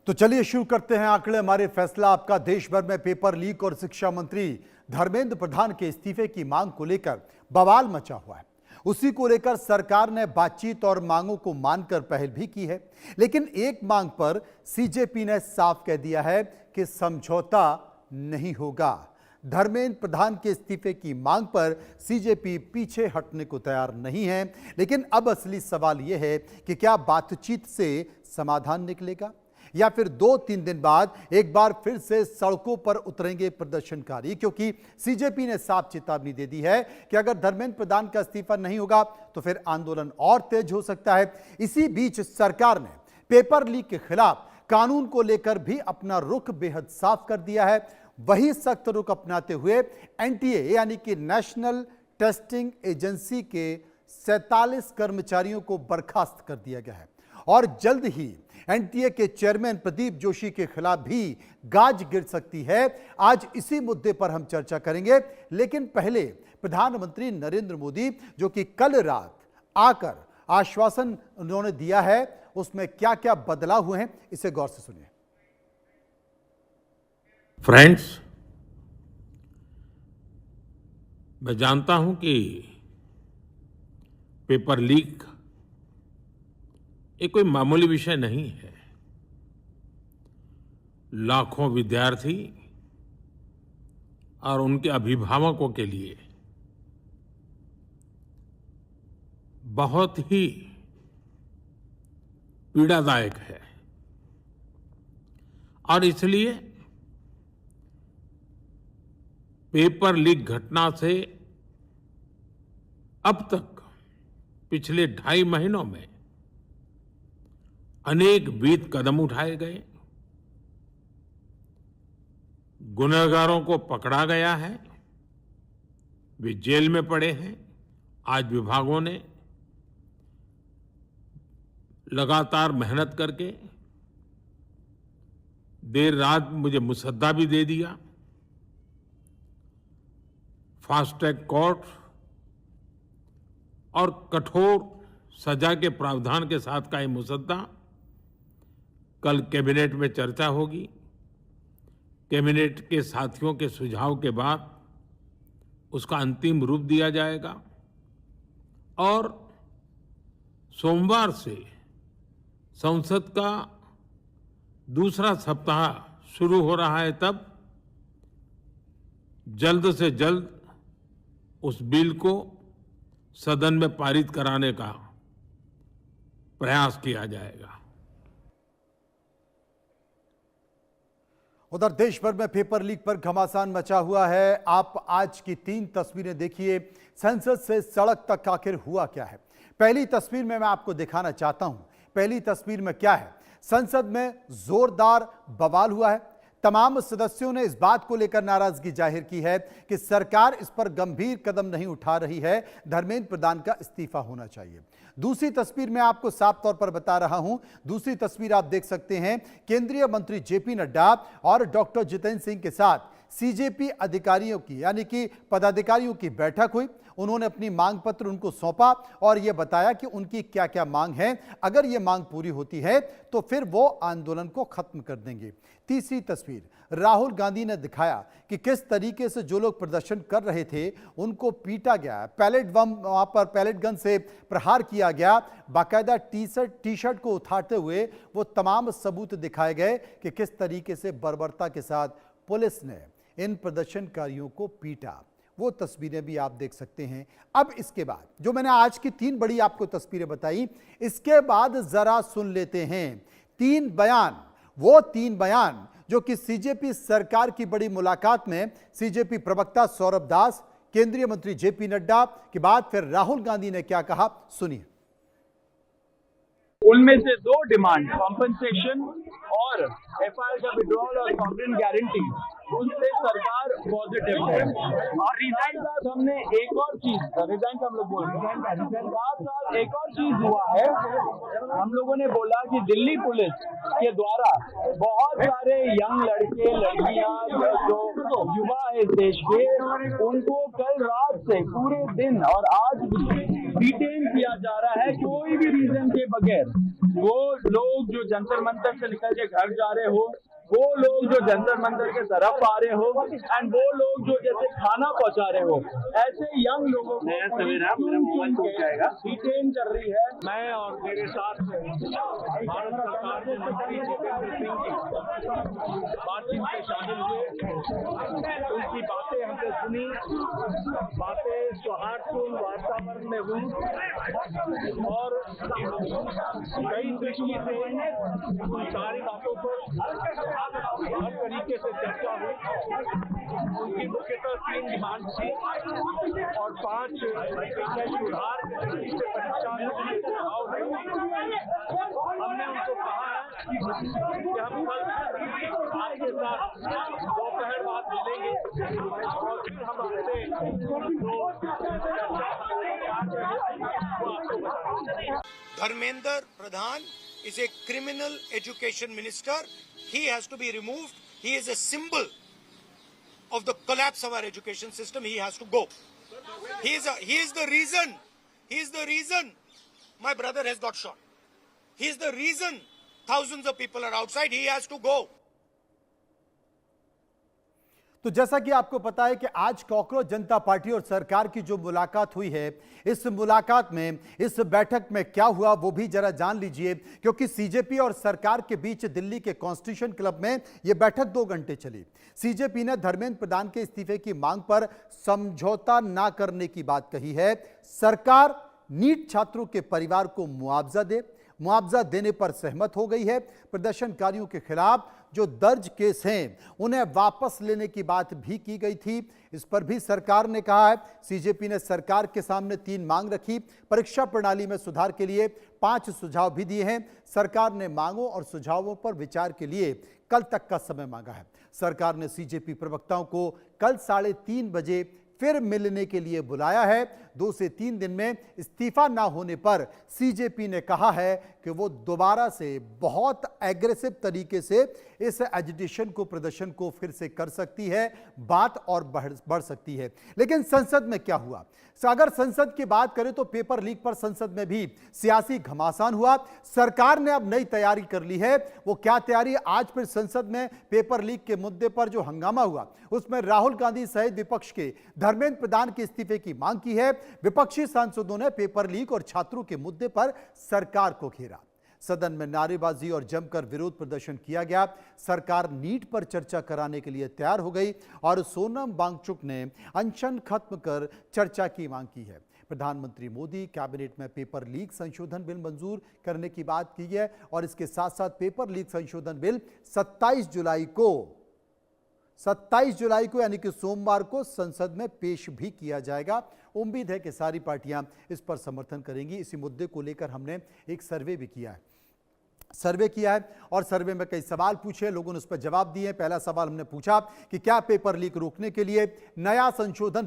तो चलिए शुरू करते हैं आंकड़े हमारे फैसला आपका। देश भर में पेपर लीक और शिक्षा मंत्री धर्मेंद्र प्रधान के इस्तीफे की मांग को लेकर बवाल मचा हुआ है। उसी को लेकर सरकार ने बातचीत और मांगों को मानकर पहल भी की है, लेकिन एक मांग पर सीजेपी ने साफ कह दिया है कि समझौता नहीं होगा। धर्मेंद्र प्रधान के इस्तीफे की मांग पर सीजेपी पीछे हटने को तैयार नहीं है, लेकिन अब असली सवाल यह है कि क्या बातचीत से समाधान निकलेगा या फिर 2-3 दिन बाद एक बार फिर से सड़कों पर उतरेंगे प्रदर्शनकारी, क्योंकि सीजेपी ने साफ चेतावनी दे दी है कि अगर धर्मेंद्र प्रधान का इस्तीफा नहीं होगा तो फिर आंदोलन और तेज हो सकता है। इसी बीच सरकार ने पेपर लीक के खिलाफ कानून को लेकर भी अपना रुख बेहद साफ कर दिया है। वही सख्त रुख अपनाते हुए एनटीए यानी कि नेशनल टेस्टिंग एजेंसी के 47 कर्मचारियों को बर्खास्त कर दिया गया है और जल्द ही एनटीए के चेयरमैन प्रदीप जोशी के खिलाफ भी गाज गिर सकती है। आज इसी मुद्दे पर हम चर्चा करेंगे, लेकिन पहले प्रधानमंत्री नरेंद्र मोदी जो कि कल रात आकर आश्वासन उन्होंने दिया है, उसमें क्या क्या बदलाव हुए हैं, इसे गौर से सुनिए। फ्रेंड्स, मैं जानता हूं कि पेपर लीक ये कोई मामूली विषय नहीं है। लाखों विद्यार्थी और उनके अभिभावकों के लिए बहुत ही पीड़ादायक है और इसलिए पेपर लीक घटना से अब तक पिछले 2.5 महीनों में अनेक विध कदम उठाए गए, गुनहगारों को पकड़ा गया है, वे जेल में पड़े हैं। आज विभागों ने लगातार मेहनत करके देर रात मुझे मुसद्दा भी दे दिया। फास्ट ट्रैक कोर्ट और कठोर सजा के प्रावधान के साथ का ये मुसद्दा कल कैबिनेट में चर्चा होगी। कैबिनेट के साथियों के सुझाव के बाद उसका अंतिम रूप दिया जाएगा और सोमवार से संसद का दूसरा सप्ताह शुरू हो रहा है, तब जल्द से जल्द उस बिल को सदन में पारित कराने का प्रयास किया जाएगा। उधर देश भर में पेपर लीक पर घमासान मचा हुआ है। आप आज की 3 तस्वीरें देखिए। संसद से सड़क तक आखिर हुआ क्या है। पहली तस्वीर में मैं आपको दिखाना चाहता हूं। पहली तस्वीर में क्या है, संसद में जोरदार बवाल हुआ है। तमाम सदस्यों ने इस बात को लेकर नाराजगी जाहिर की है कि सरकार इस पर गंभीर कदम नहीं उठा रही है, धर्मेंद्र प्रधान का इस्तीफा होना चाहिए। दूसरी तस्वीर में आपको साफ तौर पर बता रहा हूं। दूसरी तस्वीर आप देख सकते हैं, केंद्रीय मंत्री जेपी नड्डा और डॉक्टर जितेंद्र सिंह के साथ सीजेपी अधिकारियों की यानी कि पदाधिकारियों की बैठक हुई। उन्होंने अपनी मांग पत्र उनको सौंपा और यह बताया कि उनकी क्या क्या मांग है। अगर यह मांग पूरी होती है तो फिर वो आंदोलन को खत्म कर देंगे। तीसरी तस्वीर, राहुल गांधी ने दिखाया कि किस तरीके से जो लोग प्रदर्शन कर रहे थे उनको पीटा गया, पैलेट बम वहां पर पैलेट गन से प्रहार किया गया। बाकायदा टी शर्ट को उठाते हुए वो तमाम सबूत दिखाए गए कि किस तरीके से बर्बरता के साथ पुलिस ने इन प्रदर्शनकारियों को पीटा। वो तस्वीरें भी आप देख सकते हैं। अब इसके बाद जो मैंने आज की 3 बड़ी आपको तस्वीरें बताई, इसके बाद जरा सुन लेते हैं 3 बयान। वो 3 बयान जो कि सीजेपी सरकार की बड़ी मुलाकात में सीजेपी प्रवक्ता सौरभ दास, केंद्रीय मंत्री जेपी नड्डा के बाद फिर राहुल गांधी ने क्या कहा, सुनिए। उनमें से 2 डिमांड, कॉम्पनसेशन और एफआईआर का विड्रॉल और सॉवरेन गारंटी, उनसे सरकार पॉजिटिव है। और रिजाइन का हमने एक और चीज, रिजाइन का हम लोग बोल रहे हैं, साथ एक और चीज हुआ है। हम लोगों ने बोला कि दिल्ली पुलिस के द्वारा बहुत सारे यंग लड़के लड़कियां जो युवा है इस देश के, उनको कल रात से पूरे दिन और आज भी डिटेन किया जा रहा है। कोई भी रीजन के बगैर वो लोग जो जंतर मंतर से निकल के घर जा रहे हो, वो लोग जो जंतर मंतर के तरफ आ रहे हो, एंड वो लोग जो जैसे खाना पहुंचा रहे हो, ऐसे यंग लोगों को डिटेन कर रही है। मैं और मेरे साथ भारत सरकार के मंत्री जितेंद्र सिंह जी बातचीत में शामिल हुए, उनकी बातें हमने सुनी, बातें सौहार्दपूर्ण वातावरण में हुई और कई दृष्टि से उन सारी बातों पर हर तरीके से चर्चा हुई। उनकी मुख्यतः 3 डिमांड थी और 5 सुधार से परीक्षा हमने उनको कहा है कि हम कल आपके साथ दोपहर बाद मिलेंगे और फिर हम आपसे Dharmendra Pradhan is a criminal education minister. He has to be removed. He is a symbol of the collapse of our education system. He has to go. He is the reason. He is the reason my brother has got shot. He is the reason thousands of people are outside. He has to go. तो जैसा कि आपको पता है कि आज cockroach जनता party और सरकार की जो मुलाकात हुई है, इस मुलाकात में, इस बैठक में क्या हुआ वो भी जरा जान लीजिए, क्योंकि सीजेपी और सरकार के बीच दिल्ली के कॉन्स्टिट्यूशन क्लब में यह बैठक 2 घंटे चली। सीजेपी ने धर्मेंद्र प्रधान के इस्तीफे की मांग पर समझौता ना करने की बात कही है। सरकार नीट छात्रों के परिवार को मुआवजा देने पर सहमत हो गई है। प्रदर्शनकारियों के खिलाफ जो दर्ज केस हैं उन्हें वापस लेने की बात भी की गई थी। इस पर भी सरकार ने कहा है। सीजेपी ने सरकार के सामने 3 मांग रखी। परीक्षा प्रणाली में सुधार के लिए 5 सुझाव भी दिए हैं। सरकार ने मांगों और सुझावों पर विचार के लिए कल तक का समय मांगा है। सरकार ने सीजेपी प्रवक्ताओं को कल 3:30 बजे फिर मिलने के लिए बुलाया है। 2 से 3 दिन में इस्तीफा ना होने पर सीजेपी ने कहा है कि वो दोबारा से बहुत एग्रेसिव तरीके से इस एजिटेशन को, प्रदर्शन को फिर से कर सकती है, बात और बढ़ सकती है। लेकिन संसद में क्या हुआ? अगर संसद की बात करें तो पेपर लीक पर संसद में भी सियासी घमासान हुआ। सरकार ने अब नई तैयारी कर ली है। वो क्या तैयारी? आज फिर संसद में पेपर लीक के मुद्दे पर जो हंगामा हुआ उसमें राहुल गांधी सहित विपक्ष के धर्मेंद्र प्रधान के इस्तीफे की मांग की है। विपक्षी सांसदों ने पेपर लीक और छात्रों के मुद्दे पर सरकार को घेरा। सदन में नारेबाजी और जमकर विरोध प्रदर्शन किया गया। सरकार नीट पर चर्चा कराने के लिए तैयार हो गई और सोनम वांगचुक ने अनशन खत्म कर चर्चा की मांग की है। प्रधानमंत्री मोदी कैबिनेट में पेपर लीक संशोधन बिल मंजूर करने की बात की है और इसके साथ साथ पेपर लीक संशोधन बिल 27 जुलाई को यानी कि सोमवार को संसद में पेश भी किया जाएगा। उम्मीद है कि सारी पार्टियां इस पर समर्थन करेंगी। इसी मुद्दे को लेकर हमने एक सर्वे किया है और सर्वे में कई सवाल पूछे, लोगों ने उस पर जवाब दिए। पहला सवाल हमने पूछा कि क्या पेपर लीक रोकने के लिए नया संशोधन